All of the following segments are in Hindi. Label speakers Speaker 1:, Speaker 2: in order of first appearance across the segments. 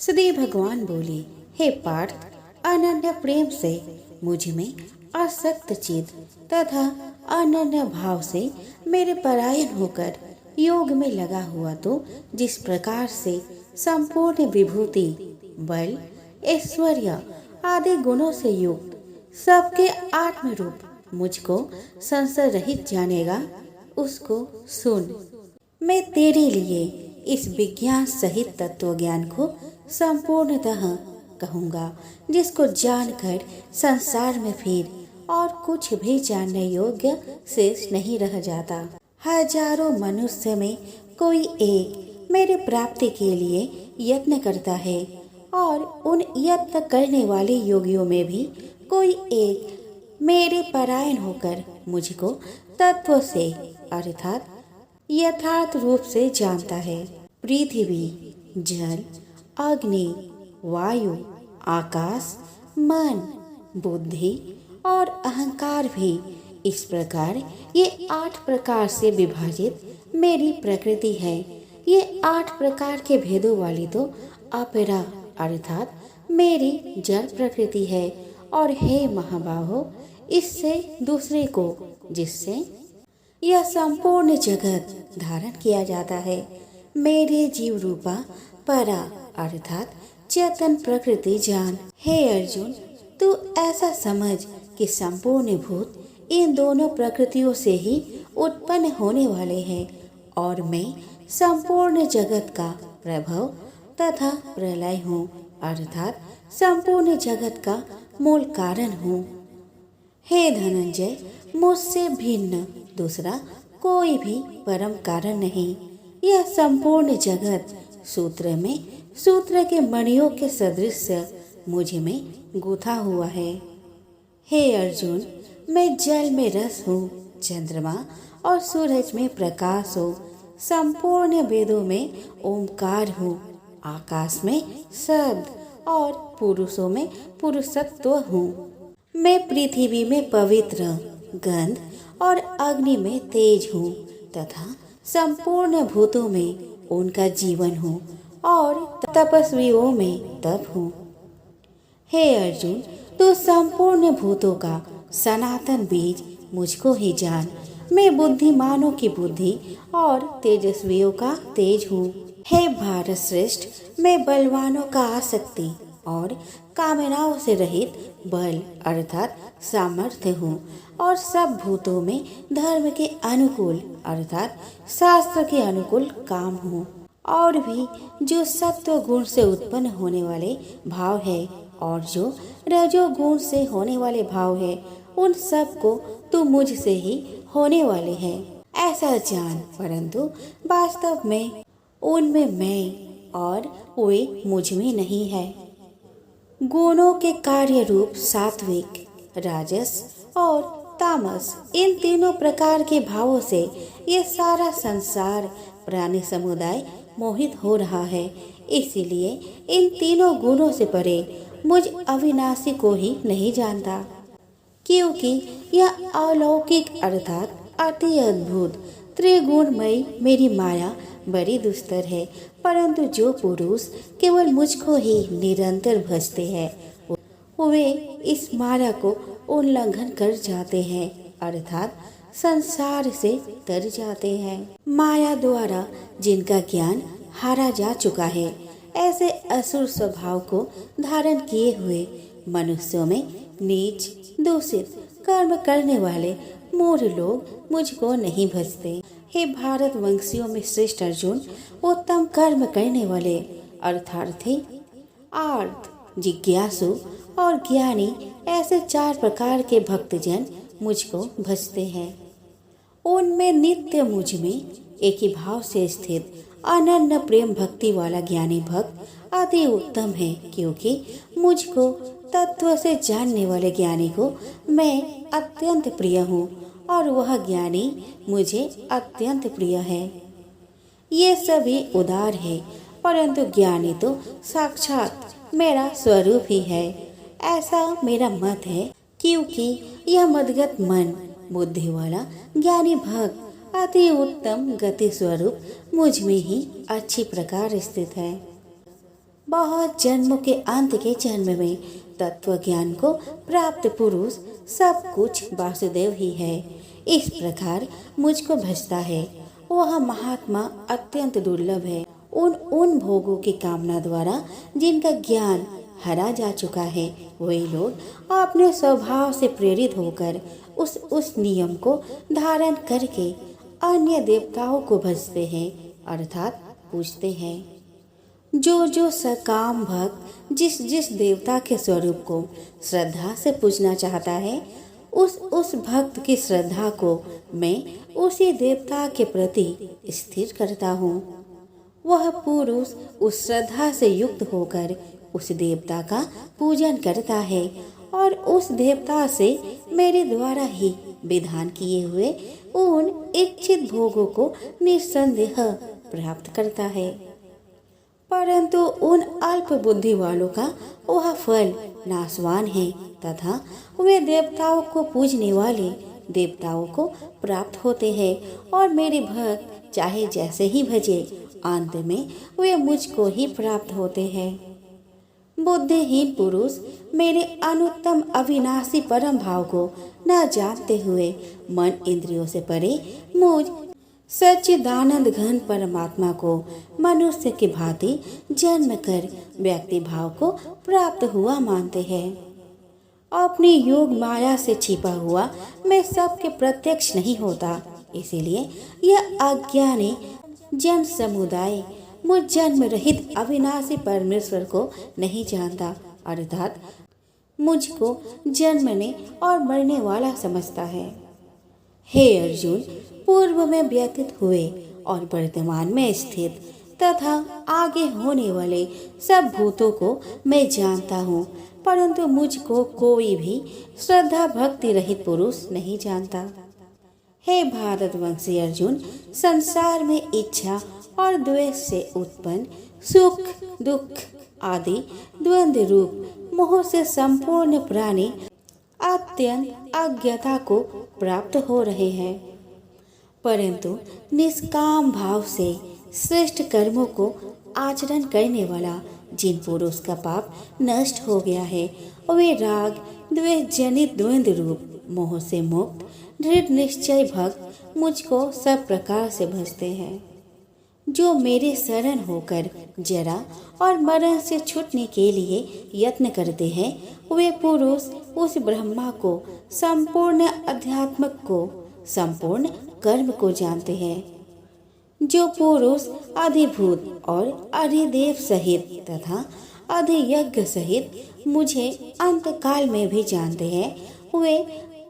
Speaker 1: सदैव भगवान बोले, हे पार्थ, अनन्य प्रेम से मुझ में आसक्त चित तथा अनन्य भाव से मेरे परायण होकर योग में लगा हुआ तो जिस प्रकार से संपूर्ण विभूति, बल, ऐश्वर्य आदि गुणों से युक्त सबके आत्म रूप मुझको संशय रहित जानेगा, उसको सुन। मैं तेरे लिए इस विज्ञान सहित तत्व ज्ञान को संपूर्णतः कहूँगा, जिसको जानकर संसार में फिर और कुछ भी जानने योग्य शेष नहीं रह जाता। हजारों मनुष्य में कोई एक मेरे प्राप्ति के लिए यत्न करता है और उन यत्न करने वाले योगियों में भी कोई एक मेरे परायण होकर मुझको तत्व से अर्थात यथार्थ रूप से जानता है। पृथ्वी, जल, अग्नि, वायु, आकाश, मन, बुद्धि और अहंकार भी इस प्रकार ये 8 प्रकार से विभाजित मेरी प्रकृति है। ये 8 प्रकार के भेदों वाली तो अपरा अर्थात मेरी जड़ प्रकृति है। और हे महाबाहो, इससे दूसरे को जिससे यह संपूर्ण जगत धारण किया जाता है, मेरे जीव रूपा परा अर्थात चेतन प्रकृति जान। हे अर्जुन, तू ऐसा समझ कि संपूर्ण भूत इन दोनों प्रकृतियों से ही उत्पन्न होने वाले हैं और मैं संपूर्ण जगत का प्रभव तथा प्रलय हूँ अर्थात संपूर्ण जगत का मूल कारण हूँ। हे धनंजय, मुझसे भिन्न दूसरा कोई भी परम कारण नहीं। यह संपूर्ण जगत सूत्र में सूत्र के मणियों के सदृश मुझ में गूथा हुआ है। हे अर्जुन, मैं जल में रस हूँ, चंद्रमा और सूरज में प्रकाश हूँ, संपूर्ण वेदों में ओमकार हूँ, आकाश में शब्द और पुरुषों में पुरुषत्व हूँ। मैं पृथ्वी में पवित्र गंध और अग्नि में तेज हूँ तथा संपूर्ण भूतों में उनका जीवन हूँ और तपस्वियों में तप हूँ। हे अर्जुन, तो संपूर्ण भूतों का सनातन बीज मुझको ही जान। मैं बुद्धिमानों की बुद्धि और तेजस्वियों का तेज हूँ। हे भारत श्रेष्ठ, मैं बलवानों का आसक्ति और कामनाओं से रहित बल अर्थात सामर्थ्य हूँ और सब भूतों में धर्म के अनुकूल अर्थात शास्त्र के अनुकूल काम हूँ। और भी जो सत्व गुण से उत्पन्न होने वाले भाव है और जो रजो गुण से होने वाले भाव है, उन सब को तू मुझसे ही होने वाले हैं ऐसा जान। परंतु वास्तव में उनमें मैं और वे मुझ में नहीं है। गुणों के कार्य रूप सात्विक, राजस और तामस, इन तीनों प्रकार के भावों से ये सारा संसार प्राणी समुदाय मोहित हो रहा है। इसीलिए इन तीनों गुणों से परे मुझ अविनाशी को ही नहीं जानता, क्योंकि यह अलौकिक अर्थात अति अद्भुत त्रिगुणमयी मेरी माया बड़ी दुस्तर है। परंतु जो पुरुष केवल मुझको ही निरंतर भजते हैं, वे इस माया को उल्लंघन कर जाते हैं अर्थात संसार से तर जाते हैं। माया द्वारा जिनका ज्ञान हारा जा चुका है, ऐसे असुर स्वभाव को धारण किए हुए मनुष्यों में नीच दूषित कर्म करने वाले मूढ़ लोग मुझको नहीं भजते। हे भारत वंशियों में श्रेष्ठ अर्जुन, उत्तम कर्म करने वाले अर्थार्थी, आर्त, जिज्ञासु और ज्ञानी, ऐसे 4 प्रकार के भक्तजन मुझको भजते हैं। उनमें नित्य मुझ में एक ही भाव से स्थित अनन्य प्रेम भक्ति वाला ज्ञानी भक्त अति उत्तम है, क्योंकि मुझको तत्व से जानने वाले ज्ञानी को मैं अत्यंत प्रिय हूँ और वह ज्ञानी मुझे अत्यंत प्रिय है। ये सभी उदार है, परंतु ज्ञानी तो साक्षात मेरा स्वरूप ही है, ऐसा मेरा मत है। क्योंकि यह मदगत मन बुद्धि वाला ज्ञानी भक्त अति उत्तम गति स्वरूप मुझ में ही अच्छी प्रकार स्थित है। बहुत जन्मों के अंत के जन्म में तत्व ज्ञान को प्राप्त पुरुष सब कुछ वासुदेव ही है। इस प्रकार मुझको भजता है वह महात्मा अत्यंत दुर्लभ है। उन भोगों की कामना द्वारा जिनका ज्ञान हरा जा चुका है वही लोग अपने स्वभाव से प्रेरित होकर उस नियम को धारण करके अन्य देवताओं को भजते हैं अर्थात पूजते हैं। जो सकाम भक्त जिस देवता के स्वरूप को श्रद्धा से पूजना चाहता है उस भक्त की श्रद्धा को मैं उसी देवता के प्रति स्थिर करता हूँ। वह पुरुष उस श्रद्धा से युक्त होकर उस देवता का पूजन करता है और उस देवता से मेरे द्वारा ही विधान किए हुए उन इच्छित भोगों को निस्संदेह प्राप्त करता है। परंतु उन अल्प बुद्धि वालों का वह फल नाशवान है तथा वे देवताओं को पूजने वाले देवताओं को प्राप्त होते हैं और मेरे भक्त चाहे जैसे ही भजे अंत में वे मुझको ही प्राप्त होते हैं। बुद्धिहीन पुरुष मेरे अनुत्तम अविनाशी परम भाव को न जानते हुए मन इंद्रियों से परे मुझ सच्चिदानंद घन परमात्मा को मनुष्य की भांति जन्म कर व्यक्ति भाव को प्राप्त हुआ मानते हैं। अपनी योग माया से छिपा हुआ मैं सबके प्रत्यक्ष नहीं होता, इसीलिए यह अज्ञानी जन समुदाय मुझ जन्म रहित अविनाशी परमेश्वर को नहीं जानता अर्थात मुझको जन्मने और मरने वाला समझता है। हे अर्जुन, पूर्व में व्यतीत हुए और वर्तमान में स्थित तथा आगे होने वाले सब भूतों को मैं जानता हूँ, परंतु मुझको कोई भी श्रद्धा भक्ति रहित पुरुष नहीं जानता। हे भारतवंशी अर्जुन, संसार में इच्छा और द्वेष से उत्पन्न सुख दुख आदि द्वंद्व रूप मोह से संपूर्ण प्राणी अत्यंत अज्ञता को प्राप्त हो रहे हैं, परंतु निष्काम भाव से श्रेष्ठ कर्मों को आचरण करने वाला जिन पुरुष का पाप नष्ट हो गया है वे राग द्वेष जनित द्वंद्व रूप मोह से मुक्त दृढ़ निश्चय भक्त मुझको सब प्रकार से भजते हैं। जो मेरे शरण होकर जरा और मरण से छूटने के लिए यत्न करते हैं वे पुरुष उस ब्रह्मा को संपूर्ण अध्यात्मक को संपूर्ण कर्म को जानते हैं। जो पुरुष अधिभूत और अधिदेव सहित तथा अधियज्ञ सहित मुझे अंत काल में भी जानते हैं वे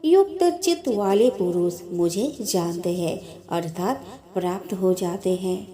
Speaker 1: युक्त चित्त वाले पुरुष मुझे जानते हैं अर्थात प्राप्त हो जाते हैं।